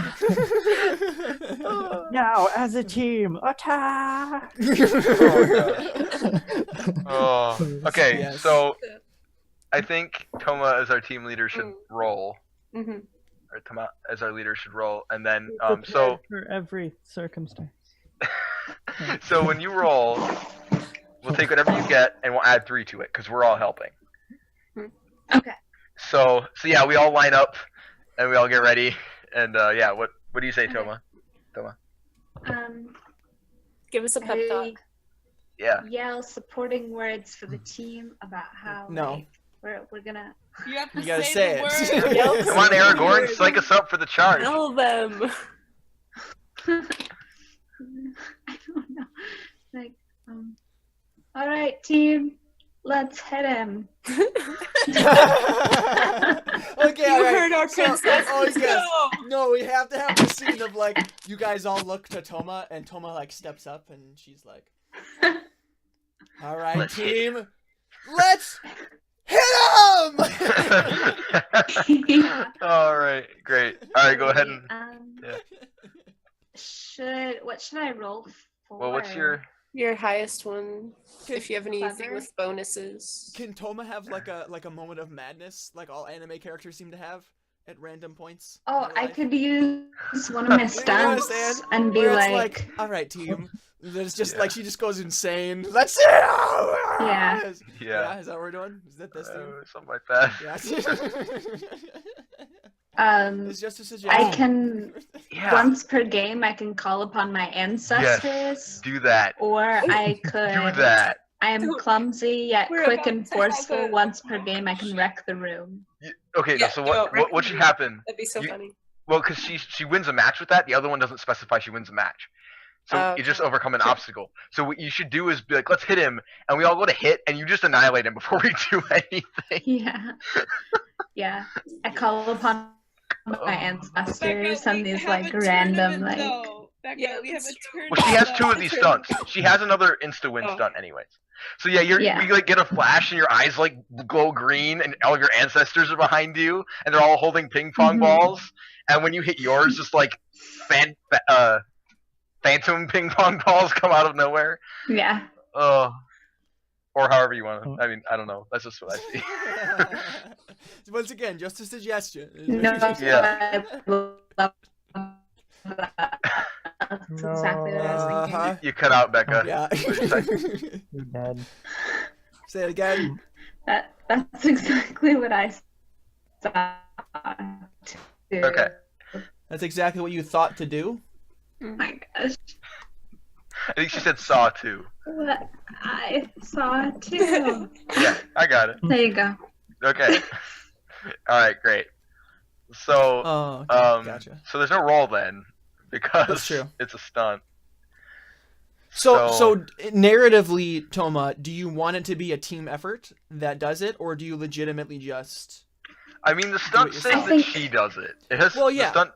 Now, as a team, attack! Oh, okay. Yes. So I think Toma as our team leader should roll, hmm or Toma as our leader should roll, and then Prepared for every circumstance. so when you roll, we'll take whatever you get and we'll add 3 to it because we're all helping. Okay. So yeah, we all line up and we all get ready. And yeah, what do you say, Toma? Give us a pep talk. Yeah. Yell supporting words for the team about how No. like, we're gonna You have to You gotta say, say the it. word. Yell Come on, Aragorn, psych us up for the charge. Tell them. I don't know. Like, all right, team, let's hit him. Okay, You alright. heard our So- princess. oh, Let's yes. go. No, we have to have the scene of like you guys all look to Toma and Toma like steps up and she's like, "All right, Let's hit team, let's hit him!" All right, great. All right, go ahead and. Yeah. What should I roll for? Well, what's your? Your highest one. Can- If you have anything Clever? with bonuses. Can Toma have like a moment of madness like all anime characters seem to have? at random points? Oh, in your I life? could use one of my You stunts understand? and be Where it's like, all right, team. There's just Yeah. like she just goes insane. That's it. Yeah. Yeah. Is that what we're doing? Is that this team? Something like that. Yeah. It's just a suggestion. I can Yeah. once per game I can call upon my ancestors, Yes. Do that. or I Do could. that. I am clumsy yet We're quick about and to have forceful. a- Once per game, I can wreck the room. Okay. Yeah, No, so no, what should happen? That'd be so You- funny. Well, because she wins a match with that. The other one doesn't specify she wins a match. So Oh, you just okay. overcome an obstacle. So what you should do is be like, let's hit him, and we all go to hit, and you just annihilate him before we do anything. Yeah. Yeah. I call upon my ancestors and these like random like. Becca, we have a tournament. Well, she has two of these Tournament. stunts. She has another insta win Oh. stunt, anyways. So yeah, we like get a flash, and your eyes like glow green, and all of your ancestors are behind you, and they're all holding ping pong Mhm. balls. And when you hit yours, just like phantom ping pong balls come out of nowhere. Yeah. Or however you want to. I mean, I don't know. That's just what I see. Once again, just a suggestion. No, Yeah. I love that. That's exactly what I was thinking. You cut out, Becca. Yeah. You're dead. Say it again. That's exactly what I saw. Too. Okay. That's exactly what you thought to do. Oh my gosh. I think she said saw too. What I saw too. Yeah, I got it. There you go. Okay. All right, great. So, Oh, gotcha. so there's no roll then, because That's true. it's a stunt. So narratively, Toma, do you want it to be a team effort that does it, or do you legitimately just? I mean, the stunt says yourself. that she does it. It has Well, yeah. the stunt.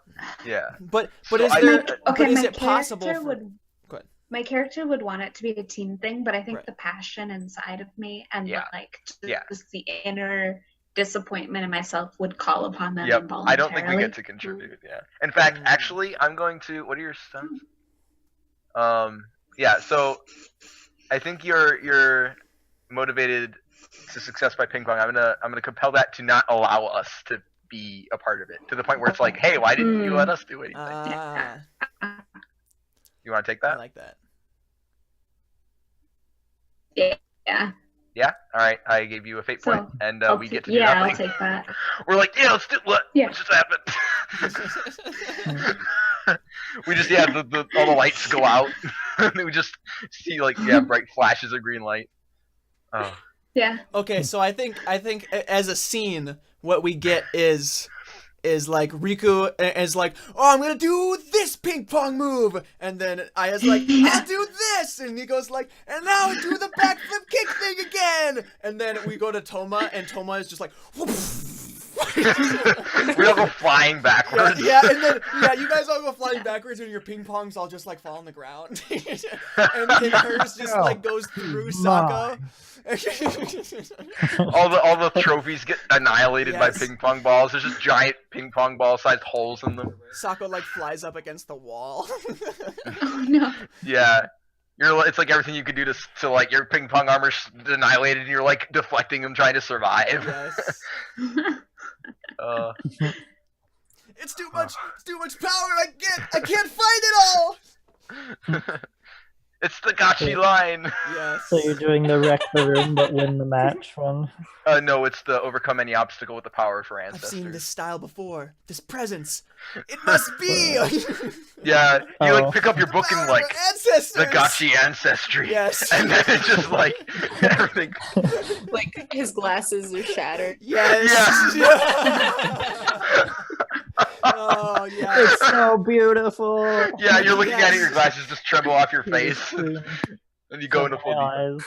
Yeah. But So is I- there? Okay, but is my it possible? character For, would. Go ahead. My character would want it to be a team thing, but I think Right. the passion inside of me and Yeah. like just Yeah. the inner disappointment in myself would call upon them Yep. involuntarily. I don't think we get to contribute. Yeah. In fact, Mm. actually, I'm going to. What are your stunts? Yeah. So, I think you're motivated to success by ping pong. I'm gonna compel that to not allow us to be a part of it, to the point where it's like, hey, why didn't you let us do anything? You want to take I that? like that. Yeah. Yeah. All right. I gave you a fate So, point, and I'll we ta- get to do yeah, I'll nothing. take that. We're like, yeah, let's do what? Yeah. What just happened? We just all the lights go out. We just see like bright flashes of green light. Oh. Yeah. Okay, so I think as a scene, what we get is like Riku is like, oh, I'm gonna do this ping pong move, and then Aya's like, I'll do this, and Nico's like, and now do the backflip kick thing again, and then we go to Toma, and Toma is just like, We all go flying backwards. yeah, and then you guys all go flying backwards, and your ping pongs all just like fall on the ground, and then hers just like goes through Sako. all the trophies get annihilated by Yes. ping pong balls. There's just giant ping pong ball sized holes in them. Sako like flies up against the wall. Oh no. Yeah. It's like everything you could do to like your ping pong armor's annihilated, and you're like deflecting them, trying to survive. Yes. It's too much power. I can't fight it all. It's the gotchi line. Yes. So you're doing the wreck the room but win the match one. No, it's the overcome any obstacle with the power for I've ancestors. seen this style before. This presence. It must be. Yeah, you Oh. like pick up your book and Power like of ancestors. the gotchi ancestry. Yes. And then it's just like everything. Like his glasses are shattered. Yes. Yeah. Oh yes. It's so beautiful. Yeah, you're looking at it, Yes. your glasses just tremble off your face, and you go into full detail.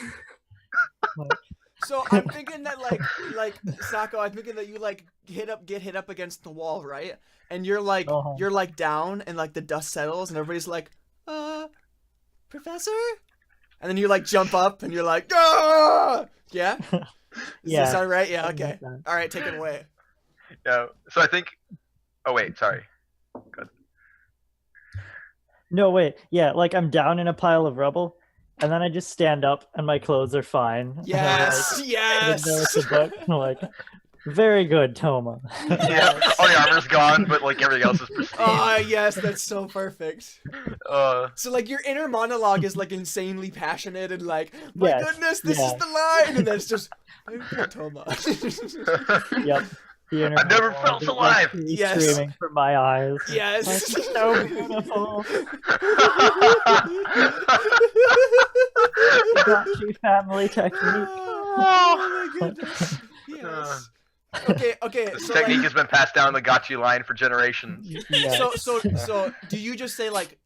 eyes. So I'm thinking that like Sako, I'm thinking that you like get hit up against the wall, right? And you're like Uh-huh. you're like down, and like the dust settles, and everybody's like, Professor? And then you like jump up, and you're like, ah! Yeah. Does Yeah. that sound right? Yeah. Something Okay. like that. All right. Take it away. Yeah. So I think. Oh wait, sorry. No, wait. Yeah, like I'm down in a pile of rubble, and then I just stand up, and my clothes are fine. Yes. And Yes. I'm like, in there with the book, and I'm like, Very good, Toma. Yeah, all your armor's gone, but like everything else is pristine. Ah, yes, that's so perfect. Uh, So like your inner monologue is like insanely passionate and like, my Yes, goodness, this yes. is the line, and then it's just, very good, Toma. Yep. The inner I've never monologue felt is alive. actually Yes. Streaming from my eyes. Yes. Like, it's so beautiful. Gotchi family technique. Oh my goodness. Yes. Okay, This so technique like, has been passed down the gotchi line for generations. Yes. so do you just say like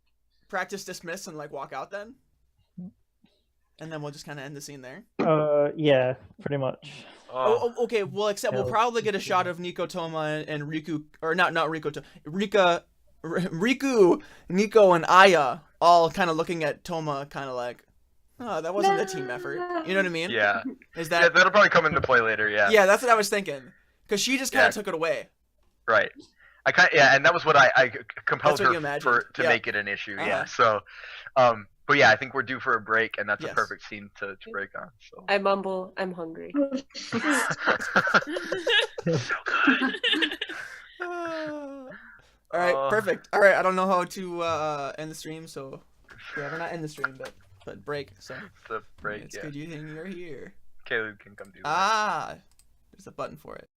practice dismiss and like walk out then? And then we'll just kind of end the scene there. Yeah, pretty much. Oh, okay. Well, except we'll Yeah, probably get a shot of Nico, Toma, and Riku, or not Riku, Riku, Nico, and Aya all kind of looking at Toma, kind of like, oh, that wasn't a team effort. You know what I mean? Yeah. Is Yeah, that? that'll probably come into play later. Yeah. Yeah, that's what I was thinking. Cause she just kind Yeah. of took it away. Right. And that was what I compelled That's what you her imagined. to Yeah. make it an issue. Uh-huh. Yeah. So, but yeah, I think we're due for a break, and that's Yes. a perfect scene to break on. So. I mumble, I'm hungry. All right, Oh. perfect. All right, I don't know how to end the stream, so yeah, we're not end the stream, but break. So The break. it's Yeah. good you're here. Caleb can come do that. Ah, there's a button for it.